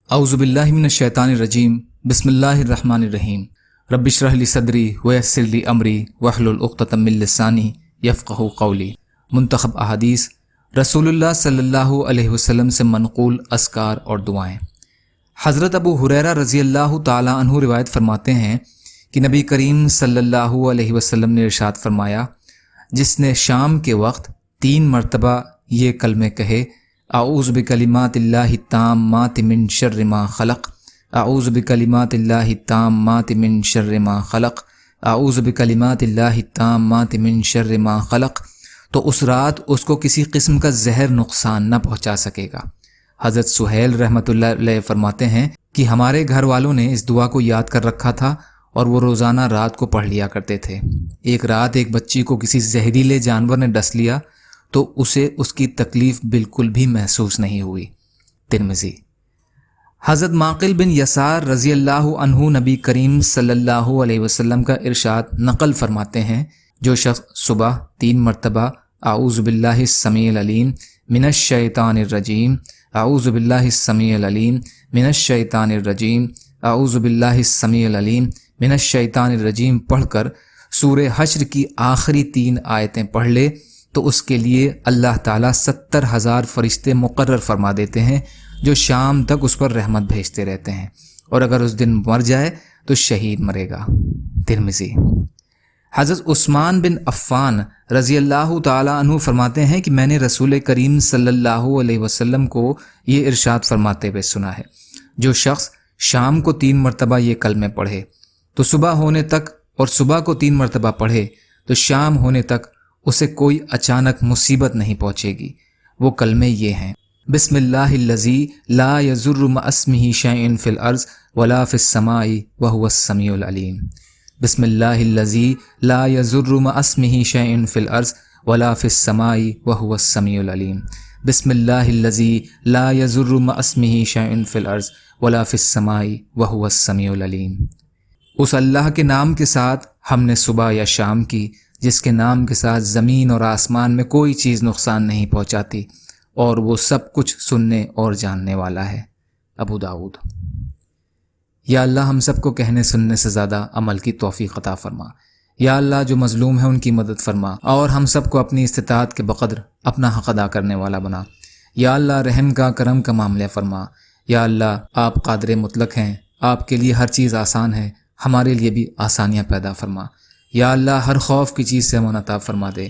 اعوذ باللہ من الشیطان الرجیم بسم اللہ الرحمن الرحیم رب اشرح لی صدری ویسر لی امری واحلل عقدۃ من لسانی یفقہوا قولی۔ منتخب احادیث رسول اللہ صلی اللہ علیہ وسلم سے منقول اذکار اور دعائیں۔ حضرت ابو ہریرہ رضی اللہ تعالی عنہ روایت فرماتے ہیں کہ نبی کریم صلی اللہ علیہ وسلم نے ارشاد فرمایا، جس نے شام کے وقت 3 مرتبہ یہ کلمے کہے، اعوذ بکلمات اللہ التامات من شر ما خلق، اعوذ بکلمات اللہ التامات من شر ما خلق، اعوذ بکلمات اللہ التامات من شر ما خلق، تو اس رات اس کو کسی قسم کا زہر نقصان نہ پہنچا سکے گا۔ حضرت سہیل رحمۃ اللہ علیہ فرماتے ہیں کہ ہمارے گھر والوں نے اس دعا کو یاد کر رکھا تھا اور وہ روزانہ رات کو پڑھ لیا کرتے تھے۔ ایک رات ایک بچی کو کسی زہریلے جانور نے ڈس لیا تو اسے اس کی تکلیف بالکل بھی محسوس نہیں ہوئی۔ ترمذی۔ حضرت معقل بن یسار رضی اللہ عنہ نبی کریم صلی اللہ علیہ وسلم کا ارشاد نقل فرماتے ہیں، جو شخص صبح 3 مرتبہ اعوذ باللہ السمیع العلیم من الشیطان الرجیم، اعوذ باللہ السمیع العلیم من الشیطان الرجیم، اعوذ باللہ السمیع العلیم من الشیطان الرجیم پڑھ کر سورہ حشر کی آخری 3 آیتیں پڑھ لے تو اس کے لیے اللہ تعالیٰ 70,000 فرشتے مقرر فرما دیتے ہیں جو شام تک اس پر رحمت بھیجتے رہتے ہیں، اور اگر اس دن مر جائے تو شہید مرے گا۔ ترمذی۔ حضرت عثمان بن عفان رضی اللہ تعالی عنہ فرماتے ہیں کہ میں نے رسول کریم صلی اللہ علیہ وسلم کو یہ ارشاد فرماتے ہوئے سنا ہے، جو شخص شام کو 3 مرتبہ یہ کلمے پڑھے تو صبح ہونے تک، اور صبح کو 3 مرتبہ پڑھے تو شام ہونے تک اسے کوئی اچانک مصیبت نہیں پہنچے گی۔ وہ کلمے یہ ہیں: بسم اللہ الذی لا یضر مع اسمہ شیء فی الارض ولا فی السماء وہو السمیع العلیم، بسم اللہ الذی لا یضر مع اسمہ شیء فی الارض ولا فی السماء وہو السمیع العلیم، بسم اللہ الذی لا یضر مع اسمہ شیء فی الارض ولا فی السماء وہو السمیع العلیم۔ اس اللہ کے نام کے ساتھ ہم نے صبح یا شام کی، جس کے نام کے ساتھ زمین اور آسمان میں کوئی چیز نقصان نہیں پہنچاتی، اور وہ سب کچھ سننے اور جاننے والا ہے۔ ابو داؤد۔ یا اللہ ہم سب کو کہنے سننے سے زیادہ عمل کی توفیق عطا فرما۔ یا اللہ جو مظلوم ہیں ان کی مدد فرما، اور ہم سب کو اپنی استطاعت کے بقدر اپنا حق ادا کرنے والا بنا۔ یا اللہ رحم کا کرم کا معاملہ فرما۔ یا اللہ آپ قادر مطلق ہیں، آپ کے لیے ہر چیز آسان ہے، ہمارے لیے بھی آسانیاں پیدا فرما۔ یا اللہ ہر خوف کی چیز سے امن عطا فرما دے۔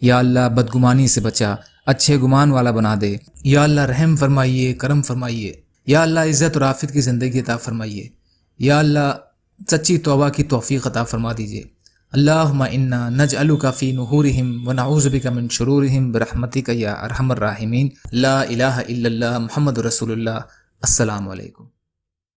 یا اللہ بدگمانی سے بچا، اچھے گمان والا بنا دے۔ یا اللہ رحم فرمائیے، کرم فرمائیے۔ یا اللہ عزت اور عافیت کی زندگی عطا فرمائیے۔ یا اللہ سچی توبہ کی توفیق عطا فرما دیجیے۔ اللہم انا نجعلک فی نحورہم ونعوذ بک من شرورہم برحمتک یا ارحم الراحمین۔ لا الہ الا اللہ محمد رسول اللہ۔ السلام علیکم۔